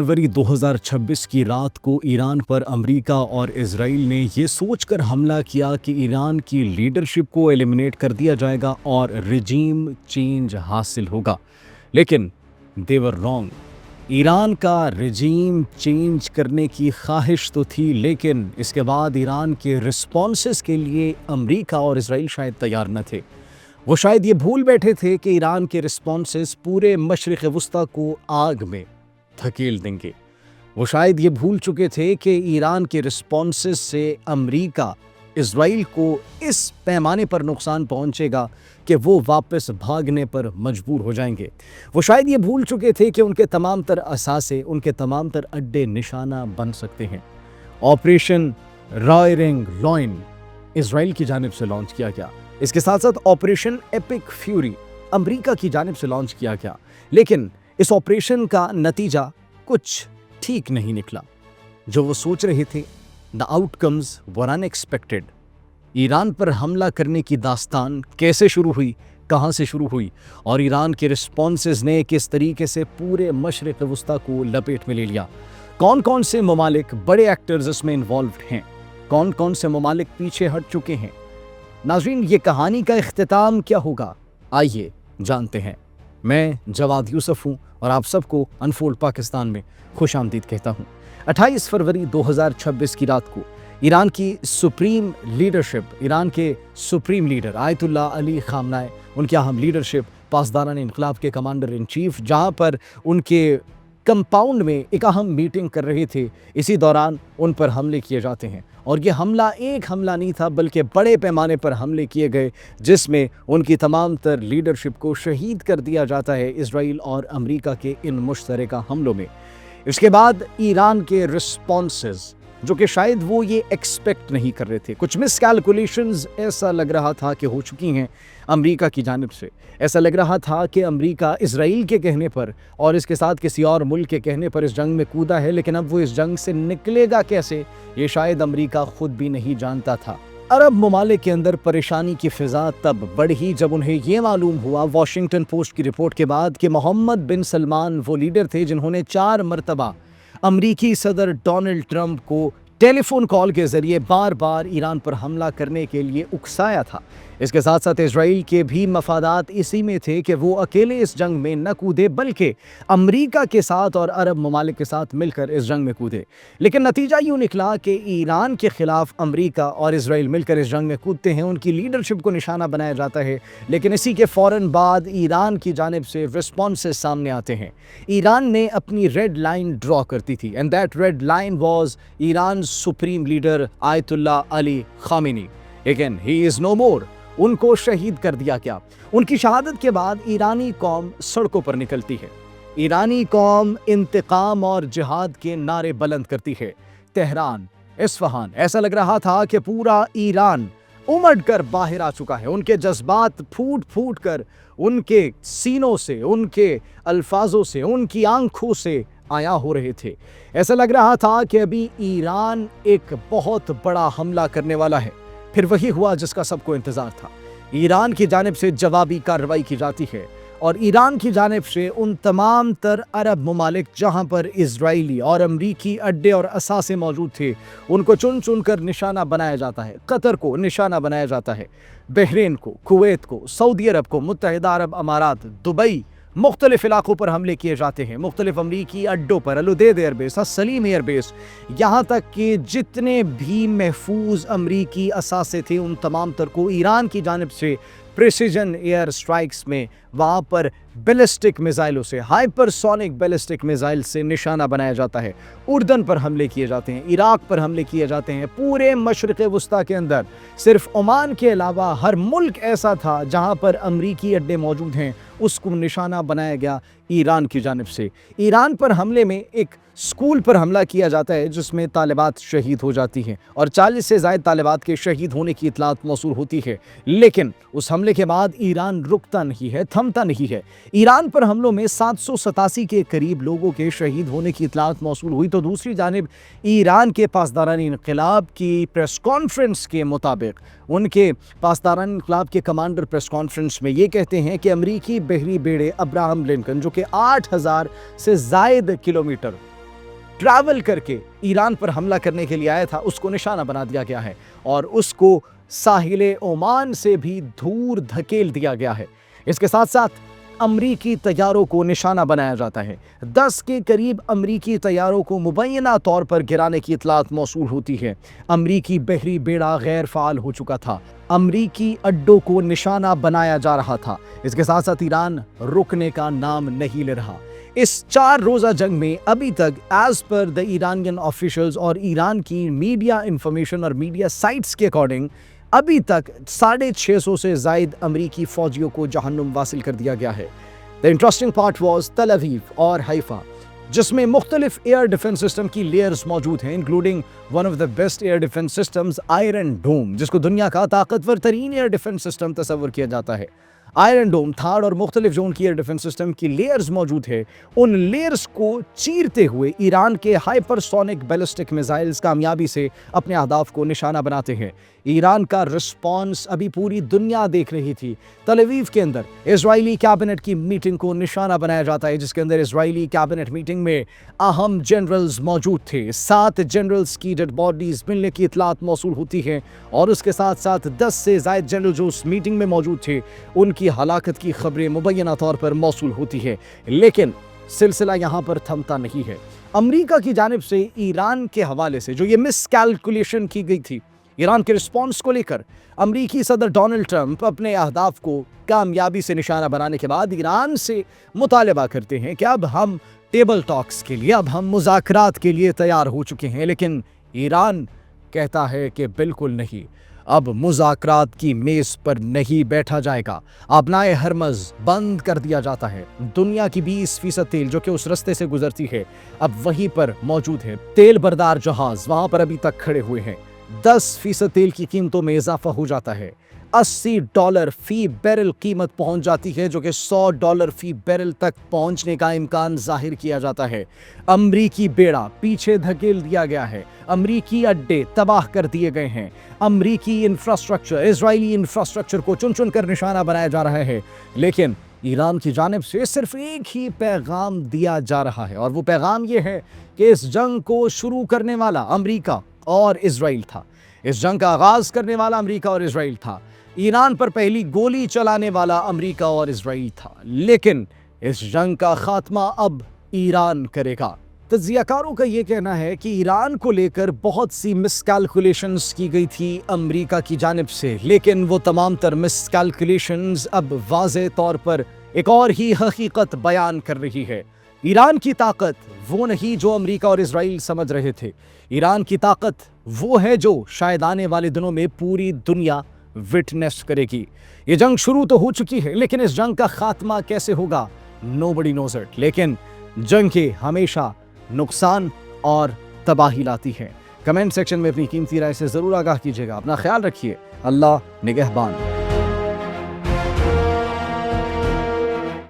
फरवरी 2026 की रात को ईरान पर अमेरिका और इजराइल ने ये सोचकर हमला किया कि ईरान की लीडरशिप को एलिमिनेट कर दिया जाएगा और रिजीम चेंज हासिल होगा, लेकिन दे वर रॉन्ग। ईरान का रिजीम चेंज करने की ख्वाहिश तो थी, लेकिन इसके बाद ईरान के रिस्पॉन्सेस के लिए अमेरिका और इजराइल शायद तैयार न थे। वो शायद ये भूल बैठे थे कि ईरान के रिस्पॉन्सेस पूरे मशरिक़ वस्ता को आग में धकेल देंगे। वो शायद ये भूल चुके थे कि ईरान के रिस्पॉन्सेस से अमेरिका इजराइल को इस पैमाने पर नुकसान पहुंचेगा कि वो वापस भागने पर मजबूर हो जाएंगे। वो शायद ये भूल चुके थे कि उनके तमाम तर असासे, उनके तमाम तर अड्डे निशाना बन सकते हैं। ऑपरेशन रॉयरिंग लॉइन इजराइल की जानिब से लॉन्च किया गया, इसके साथ साथ ऑपरेशन एपिक फ्यूरी अमेरिका की जानिब से लॉन्च किया गया, लेकिन इस ऑपरेशन का नतीजा कुछ ठीक नहीं निकला। जो वो सोच रहे थे, the outcomes were unexpected. Iran पर हमला करने की दास्तान कैसे शुरू हुई, कहाँ से शुरू हुई और ईरान के रिस्पॉन्सेस ने किस तरीके से पूरे मशरिक़ वस्ता को लपेट में ले लिया। कौन कौन से ममालिक बड़े एक्टर्स इसमें इन्वॉल्व्ड हैं, कौन कौन से ममालिक पीछे हट चुके हैं। नाज़रीन, ये कहानी का इख्तिताम क्या होगा, आइए जानते हैं। मैं जवाद यूसुफ हूँ और आप सबको अनफोल्ड पाकिस्तान में खुश आमदीद कहता हूँ। 28 फरवरी 2026 की रात को ईरान की सुप्रीम लीडरशिप, ईरान के सुप्रीम लीडर आयतुल्लाह अली खामनाई, उनकी अहम लीडरशिप, पासदारान इनकलाब के कमांडर इन चीफ, जहाँ पर उनके कंपाउंड में एक अहम मीटिंग कर रहे थे, इसी दौरान उन पर हमले किए जाते हैं। और ये हमला एक हमला नहीं था, बल्कि बड़े पैमाने पर हमले किए गए, जिसमें उनकी तमाम तर लीडरशिप को शहीद कर दिया जाता है इजराइल और अमेरिका के इन मुश्तरका हमलों में। इसके बाद ईरान के रिस्पॉन्सेस, जो कि शायद वो ये एक्सपेक्ट नहीं कर रहे थे, कुछ मिसकैलकुलेशंस ऐसा लग रहा था कि हो चुकी हैं अमेरिका की जानिब से। ऐसा लग रहा था कि अमेरिका इजराइल के कहने पर और इसके साथ किसी और मुल्क के कहने पर इस जंग में कूदा है, लेकिन अब वो इस जंग से निकलेगा कैसे, ये शायद अमेरिका खुद भी नहीं जानता था। अरब ममालिक के अंदर परेशानी की फिजा तब बढ़ी जब उन्हें ये मालूम हुआ, वॉशिंगटन पोस्ट की रिपोर्ट के बाद, कि मोहम्मद बिन सलमान वो लीडर थे जिन्होंने 4 मरतबा अमरीकी सदर डोनाल्ड ट्रंप को टेलीफोन कॉल के जरिए बार बार ईरान पर हमला करने के लिए उकसाया था। इसके साथ साथ इजराइल के भी मफादात इसी में थे कि वो अकेले इस जंग में न कूदे, बल्कि अमेरिका के साथ और अरब ममालिक के साथ मिलकर इस जंग में कूदे। लेकिन नतीजा यूँ निकला कि ईरान के खिलाफ अमेरिका और इजराइल मिलकर इस जंग में कूदते हैं, उनकी लीडरशिप को निशाना बनाया जाता है, लेकिन इसी के फ़ौरन बाद ईरान की जानिब से रिस्पॉन्सेस सामने आते हैं। ईरान ने अपनी रेड लाइन ड्रॉ करती थी, and that red line was Iran supreme leader Ayatollah Ali Khamenei. लेकिन ही इज़ नो मोर, उनको शहीद कर दिया गया। उनकी शहादत के बाद ईरानी कौम सड़कों पर निकलती है। ईरानी कौम इंतकाम और जिहाद के नारे बुलंद करती है। तेहरान, इस्फहान, ऐसा लग रहा था कि पूरा ईरान उमड़ कर बाहर आ चुका है। उनके जज्बात फूट फूट कर उनके सीनों से, उनके अल्फाजों से, उनकी आंखों से आया हो रहे थे। ऐसा लग रहा था कि अभी ईरान एक बहुत बड़ा हमला करने वाला है। फिर वही हुआ जिसका सबको इंतजार था। ईरान की जानिब से जवाबी कार्रवाई की जाती है और ईरान की जानिब से उन तमाम तर अरब ममालिक जहां पर इजरायली और अमरीकी अड्डे और असासे मौजूद थे, उनको चुन चुन कर निशाना बनाया जाता है। कतर को निशाना बनाया जाता है, बहरीन को, कुवैत को, सऊदी अरब को, मुत्तहिदा अरब अमारात, दुबई, मुख्तलिफ इलाकों पर हमले किए जाते हैं। मुख्तलिफ अमरीकी अड्डों पर, अल-उदैद एयरबेस, सलीम एयरबेस, यहाँ तक कि जितने भी महफूज अमरीकी असासे थे, उन तमाम तर को ईरान की जानिब से प्रिसीजन एयर स्ट्राइक्स में वहाँ पर बैलिस्टिक मिसाइलों से, हाइपरसोनिक बैलिस्टिक मिसाइल से निशाना बनाया जाता है। उर्दन पर हमले किए जाते हैं, इराक पर हमले किए जाते हैं। पूरे मशरिक़ वस्ता के अंदर सिर्फ ओमान के अलावा हर मुल्क ऐसा था जहाँ पर अमरीकी अड्डे मौजूद हैं, उसको निशाना बनाया गया ईरान की जानिब से। ईरान पर हमले में एक स्कूल पर हमला किया जाता है जिसमें तालिबात शहीद हो जाती हैं और 40 से ज़ायद तालिबात के शहीद होने की इतलात मौसूल होती है। लेकिन उस हमले के बाद ईरान रुकता नहीं है, थमता नहीं है। ईरान पर हमलों में 787 के करीब लोगों के शहीद होने की इतलात मौसूल हुई। तो दूसरी जानिब ईरान के पासदारान इनकलाब की प्रेस कॉन्फ्रेंस के मुताबिक, उनके पासदारान इनकलाब के कमांडर प्रेस कॉन्फ्रेंस में ये कहते हैं कि अमरीकी बहरी बेड़े अब्राहम लिंकन, जो कि 8000 से ज़ायद किलोमीटर ट्रैवल करके ईरान पर हमला करने के लिए आया था, उसको निशाना बना दिया गया है और उसको साहिल ओमान से भी दूर धकेल दिया गया है। इसके साथ साथ अमरीकी तैयारों को निशाना बनाया जाता है। 10 के करीब अमरीकी तैयारों को मुबैना तौर पर गिराने की इतलात मौसूल होती है। अमरीकी बहरी बेड़ा गैर फाल हो चुका था, अमरीकी अड्डों को निशाना बनाया जा रहा था। इसके साथ साथ ईरान रुकने का नाम नहीं ले रहा। इस 4 रोज़ा जंग में अभी तक as per the Iranian officials और ईरान की मीडिया इंफॉर्मेशन और मीडिया साइट्स के अकॉर्डिंग अभी तक 650 से ज़ायद अमरीकी फ़ौजियों को जहन्नुम वासिल कर दिया गया है। द इंटरेस्टिंग पार्ट वॉज तल अवीव और हैफा, जिसमें मुख्तलिफ एयर डिफेंस सिस्टम की लेयर्स मौजूद हैं, including one of the best air defence systems Iron Dome, जिसको दुनिया का ताकतवर तरीन एयर डिफेंस सिस्टम तस्वर किया जाता है। आयरन डोम, थार्ड और मुख्तलिफ जोन की एयर डिफेंस सिस्टम की लेयर्स मौजूद है। उन लेयर्स को चीरते हुए ईरान के हाइपरसोनिक बैलिस्टिक मिसाइल्स कामयाबी से अपने अहदाफ को निशाना बनाते हैं। ईरान का रिस्पॉन्स अभी पूरी दुनिया देख रही थी। तल अवीव के अंदर इजरायली कैबिनेट की मीटिंग को निशाना बनाया जाता है, जिसके अंदर इजरायली कैबिनेट मीटिंग में अहम जनरल्स मौजूद थे। 7 जनरल्स की डेड बॉडीज मिलने की इतलात मौसूल होती है और उसके साथ साथ 10 से ज़ायद जनरल जो उस मीटिंग में मौजूद थे, उनकी हलाकत की खबरें मुबैना तौर पर मौसूल होती है। लेकिन सिलसिला यहाँ पर थमता नहीं है। अमरीका की जानिब से ईरान के हवाले से जो ये मिसकैलकुलेशन की गई थी ईरान के रिस्पॉन्स को लेकर, अमरीकी सदर डोनाल्ड ट्रंप अपने अहदाफ को कामयाबी से निशाना बनाने के बाद ईरान से मुतालबा करते हैं कि अब हम टेबल टॉक्स के लिए, अब हम मुज़ाकरात के लिए तैयार हो चुके हैं। लेकिन ईरान कहता है कि बिल्कुल नहीं, अब मुज़ाकरात की मेज़ पर नहीं बैठा जाएगा। आबनाए हरमज़ बंद कर दिया जाता है। दुनिया की 20% तेल जो कि उस रस्ते से गुजरती है अब वहीं पर मौजूद है। तेल बरदार जहाज़ वहाँ पर अभी तक खड़े हुए हैं। 10% तेल की कीमतों में इजाफा हो जाता है। $80 फी बैरल कीमत पहुंच जाती है, जो कि $100 फी बैरल तक पहुंचने का इम्कान जाहिर किया जाता है। अमरीकी बेड़ा पीछे धकेल दिया गया है, अमरीकी अड्डे तबाह कर दिए गए हैं, अमरीकी इंफ्रास्ट्रक्चर, इजरायली इंफ्रास्ट्रक्चर को चुन चुन कर निशाना बनाया जा रहा है। लेकिन ईरान की जानिब से सिर्फ एक ही पैगाम दिया जा रहा है और वो पैगाम ये है कि इस जंग को शुरू करने वाला अमरीका और इजराइल था। इस जंग का आगाज करने वाला अमरीका और इजराइल था। ईरान पर पहली गोली चलाने वाला अमरीका और इजराइल था। लेकिन इस जंग का खात्मा अब ईरान करेगा। तज्जियाकारों का ये कहना है कि ईरान को लेकर बहुत सी मिसकैलकुलेशंस की गई थी अमरीका की जानिब से, लेकिन वो तमाम तर मिसकैलकुलेशंस अब वाज़े तौर पर एक और ही हकीकत बयान कर रही है। ईरान की ताकत वो नहीं जो अमरीका और इजराइल समझ रहे थे। ईरान की ताकत वो है जो शायद आने वाले दिनों में पूरी दुनिया विटनेस करेगी। ये जंग शुरू तो हो चुकी है, लेकिन इस जंग का खात्मा कैसे होगा नोबडी नोज इट। लेकिन जंग के हमेशा नुकसान और तबाही लाती है। कमेंट सेक्शन में अपनी कीमती राय से ज़रूर आगाह कीजिएगा। अपना ख्याल रखिए। अल्लाह निगहबान।